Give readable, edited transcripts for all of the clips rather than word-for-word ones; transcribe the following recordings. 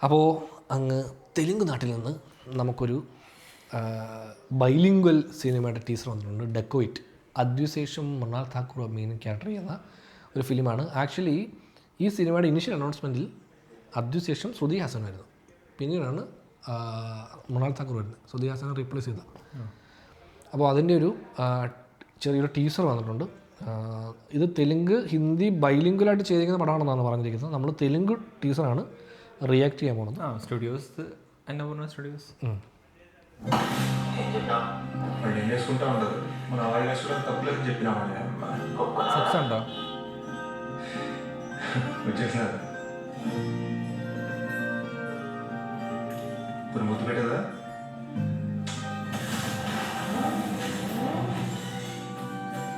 അപ്പോൾ അങ്ങ് തെലുങ്ക് നാട്ടിൽ നിന്ന് നമുക്കൊരു ബൈലിംഗ്വൽ സിനിമയുടെ ടീസർ വന്നിട്ടുണ്ട്. Dacoit. അദ്വിശേഷം Mrunal Thakur main character ചെയ്യുന്ന ഒരു ഫിലിമാണ്. ആക്ച്വലി ഈ സിനിമയുടെ ഇനീഷ്യൽ അനൗൺസ്മെൻറ്റിൽ അദ്വിശേഷം ശ്രുതി ഹാസൻ ആയിരുന്നു. പിന്നീടാണ് മൃണാൽ താക്കൂർ വരുന്നത്. ശ്രുതി ഹാസനെ റീപ്ലേസ് ചെയ്ത. അപ്പോൾ അതിൻ്റെ ഒരു ചെറിയൊരു ടീസർ വന്നിട്ടുണ്ട്. ഇത് തെലുങ്ക് ഹിന്ദി ബൈലിംഗ്വലായിട്ട് ചെയ്തിരിക്കുന്ന പടമാണെന്നാണ് പറഞ്ഞിരിക്കുന്നത്. നമ്മൾ തെലുങ്ക് ടീസറാണ് റിയാക്ട് ചെയ്യാൻ പോകുന്നത്. స్టూడియోస్ అన్నపూర్ణ స్టూడియోస్ నేర్చుకుంటా ఉండదు మన ఆయిల్ కూడా తప్పులేదు చెప్పినామని సబ్స్ ఉండో వచ్చేసినారు ఇప్పుడు ముద్దు పెట్టదా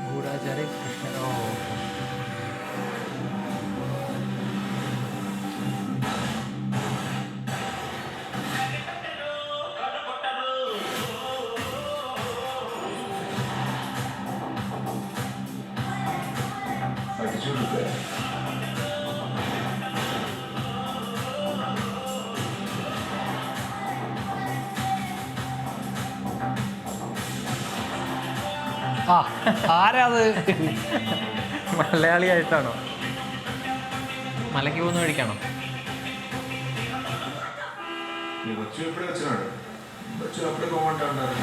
గూఢాచారి కృష్ణరావు అది చూడు ആരാ അത്? മലയാളിയായിട്ടാണോ? മലയ്ക്ക് പോകുന്ന വഴിക്കാണോ? నీకు వచ్చి ఎప్పుడే వచ్చినాడు వచ్చినప్పుడే పోమంటా అన్నారు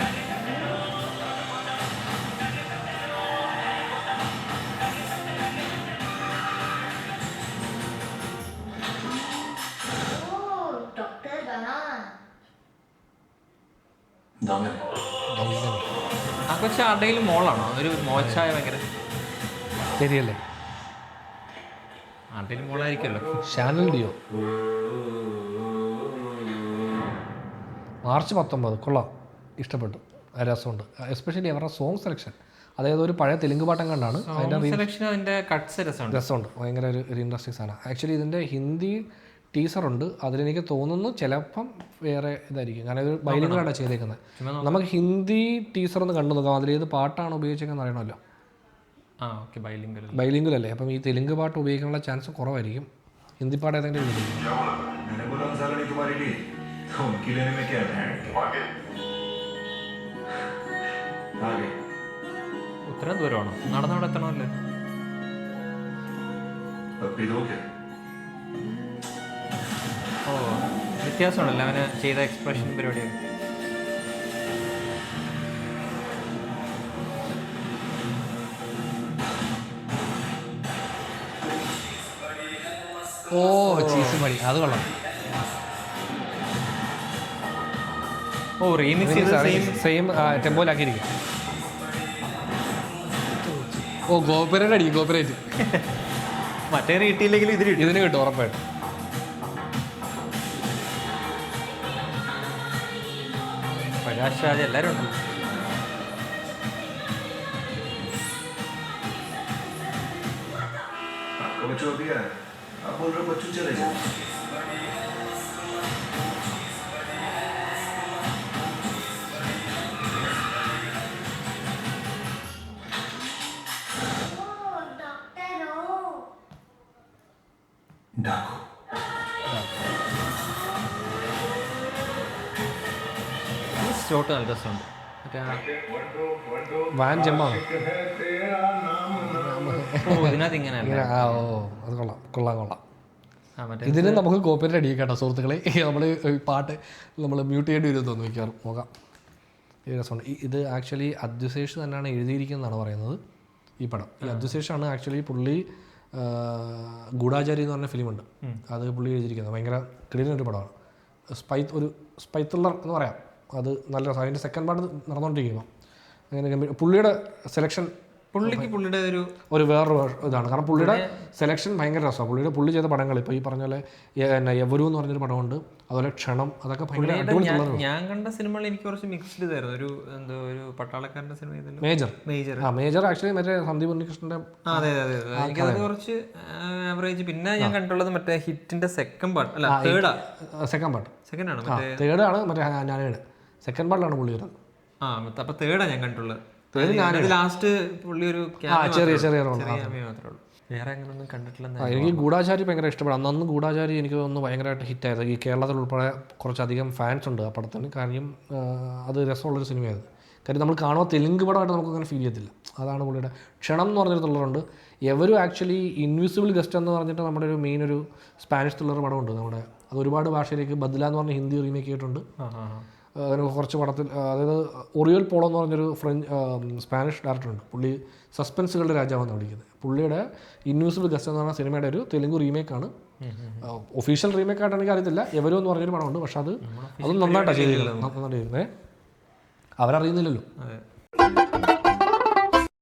ദാമേ ആ കൊച്ചു ആരുടെയും മോളാണോ? ഒരു മോച്ചായ ഭയങ്കര ശരിയല്ലേ? ആരുടെയും മോളായിരിക്കുമല്ലോ. ഷാനൽ ഡിയോ. മാർച്ച് 19. കൊള്ളാം, ഇഷ്ടപ്പെട്ടു, രസമുണ്ട്. എസ്പെഷ്യലി അവരുടെ സോങ് സെലക്ഷൻ. അതായത് ഒരു പഴയ തെലുങ്ക് പാട്ടം കണ്ടാണ് അതിന്റെ കട്ട്സ് രസമുണ്ട്. ഭയങ്കര ഒരു ഇൻട്രസ്റ്റിംഗ് സാധനം. ആക്ച്വലി ഇതിൻ്റെ ഹിന്ദി ടീസറുണ്ട്. അതിലെനിക്ക് തോന്നുന്നു ചിലപ്പം വേറെ ഇതായിരിക്കും, കാരണം ഇത് ബൈലിംഗ്വലാണ് ചെയ്തേക്കുന്നത്. നമുക്ക് ഹിന്ദി ടീസർ ഒന്ന് കണ്ടു നോക്കാം. അതിലേത് പാട്ടാണ് ഉപയോഗിച്ചേക്കെന്ന് അറിയണമല്ലോ. ബൈലിംഗ്വൽ അല്ലേ? അപ്പം ഈ തെലുങ്ക് പാട്ട് ഉപയോഗിക്കാനുള്ള ചാൻസ് കുറവായിരിക്കും. ഹിന്ദി പാട്ട് ഏതെങ്കിലും ഉത്തരം ദൂരമാണോ? നടന്നവിടെ എത്തണമല്ലേ? ഓ, വ്യത്യാസമുണ്ടല്ലോ അവന് ചെയ്ത എക്സ്പ്രഷൻ പരിപാടിയൊക്കെ. ഓ ചീസ് മടി, അത് കൊള്ളാം. ഓ, റീമിക്സ് സെയിം ടെമ്പോയിലാക്കിയിരിക്കും. ഓ, കോപ്പറേറ്റ് അടിക്കും, കോപ്പറേറ്റ്. മറ്റേ കിട്ടിയില്ലെങ്കിൽ ഇതിന് കിട്ടും ഉറപ്പായിട്ടും. പ്രകാശ് രാജ് എല്ലാവരും ഉണ്ട്. बच्चों अभी है आप बोल रहे बच्चों चले जाओ डाको ഷോട്ട് നല്ല രസമുണ്ട്. വാൻ ജമ്മാണ്. ഇതിനകത്ത് ഇങ്ങനെ ഓ, അത് കൊള്ളാം, കൊള്ളാം, കൊള്ളാം. ഇതിന് നമുക്ക് കോപ്പറേറ്റ് അടിക്കാം കേട്ടോ സുഹൃത്തുക്കളെ. നമ്മൾ പാട്ട് നമ്മൾ മ്യൂട്ട് ചെയ്യേണ്ടി വരും തോന്നുന്നു മിക്കവാറും. നോക്കാം, ഈ രസമുണ്ട്. ഇത് ആക്ച്വലി അദ്വിശേഷ് തന്നെയാണ് എഴുതിയിരിക്കുന്നതെന്നാണ് പറയുന്നത് ഈ പടം. ഈ അദ്വിശേഷാണ് ആക്ച്വലി പുള്ളി ഗൂഢാചാരി എന്ന് പറഞ്ഞ ഫിലിമുണ്ട്, അത് പുള്ളി എഴുതിയിരിക്കുന്നത്. ഭയങ്കര കിടിലൊരു പടമാണ്. ഒരു സ്പൈ ത്രില്ലർ എന്ന് പറയാം. അത് നല്ല രസം. അതിൻ്റെ സെക്കൻഡ് പാർട്ട് നടന്നുകൊണ്ടിരിക്കുന്നു. അങ്ങനെ പുള്ളിയുടെ സെലക്ഷൻ, പുള്ളിയുടെ ഒരു വേറൊരു ഇതാണ്. കാരണം പുള്ളിയുടെ സെലക്ഷൻ ഭയങ്കര രസമാണ്. പുള്ളി ചെയ്ത പടങ്ങൾ ഇപ്പോൾ ഈ പറഞ്ഞ പോലെ എവരു എന്ന് പറഞ്ഞൊരു പടമുണ്ട്, അതുപോലെ ക്ഷണം, അതൊക്കെ ഭയങ്കര അടിപൊളി. ഞാൻ കണ്ട സിനിമകൾ എനിക്ക് കുറച്ച് മിക്സ്ഡ് ഇതായിരുന്നു. ഒരു പട്ടാളക്കാരൻ്റെ സിനിമ മേജർ ആക്ച്വലി മറ്റേ സന്ദീപ് ഉണ്ണികൃഷ്ണന്റെ. അതെ അതെ അതെ, എനിക്കത് കുറച്ച് ആവറേജ്. പിന്നെ ഞാൻ കണ്ടുള്ളത് മറ്റേ ഹിറ്റിന്റെ സെക്കൻഡ് പാർട്ട്, അല്ല സെക്കൻഡ് പാർട്ട്. സെക്കൻഡ് ആണ്, തേർഡാണ് മറ്റേ ഞാനേട്. സെക്കൻഡ് പാർട്ടിലാണ് പുള്ളി വരുന്നത്. അപ്പൊ തേർഡാ ഞാൻ കണ്ടുള്ളത്. ലാസ്റ്റ് പുള്ളി ഒരു ചെറിയ മാത്രമേ ഉള്ളൂ. വേറെ അങ്ങനെയൊന്നും കണ്ടിട്ടില്ല. എനിക്ക് ഗൂഢാചാരി ഭയങ്കര ഇഷ്ടപ്പെടും. അന്നന്ന് ഗൂഢാചാരി എനിക്ക് തോന്നുന്നു ഭയങ്കരമായിട്ട് ഹിറ്റായത്. ഈ കേരളത്തിൽ ഉൾപ്പെടെ കുറച്ചധികം ഫാൻസ് ഉണ്ട് ആ പടത്തിന്. കാര്യം അത് രസമുള്ളൊരു സിനിമയായത്. കാര്യം നമ്മൾ കാണുമ്പോൾ തെലുങ്ക് പടമായിട്ട് നമുക്കങ്ങനെ ഫീൽ ചെയ്യത്തില്ല. അതാണ് പുള്ളിയുടെ. ക്ഷണം എന്ന് പറഞ്ഞൊരു ത്രില്ലറുണ്ട്. എവരും ആക്ച്വലി ഇൻവിസിബിൾ ഗസ്റ്റ് എന്ന് പറഞ്ഞിട്ട് നമ്മുടെ ഒരു മെയിൻ ഒരു സ്പാനിഷ് ത്രില്ലർ പടമുണ്ട് നമ്മുടെ. അത് ഒരുപാട് ഭാഷയിലേക്ക് ബദ്ല എന്ന് പറഞ്ഞ ഹിന്ദി റീമേക്ക് ചെയ്തിട്ടുണ്ട്. അതിന് കുറച്ച് പടത്തിൽ അതായത് ഒറിയോൽ പോളോ എന്ന് പറഞ്ഞൊരു സ്പാനിഷ് ഡയറക്ടറുണ്ട്. പുള്ളി സസ്പെൻസുകളുടെ രാജാവെന്ന് വിളിക്കുന്നത്. പുള്ളിയുടെ ഇൻവിസിബിൾ ഗസ്റ്റ് എന്ന് പറഞ്ഞ സിനിമയുടെ ഒരു തെലുങ്ക് റീമേക്കാണ്. ഒഫീഷ്യൽ റീമേക്കായിട്ട് എനിക്ക് അറിയത്തില്ല. എവരും എന്ന് പറഞ്ഞൊരു പടമുണ്ട്. പക്ഷെ അതും നന്നായിട്ടാണ് ചെയ്തിരിക്കുന്നത്. അവരറിയുന്നില്ലല്ലോ.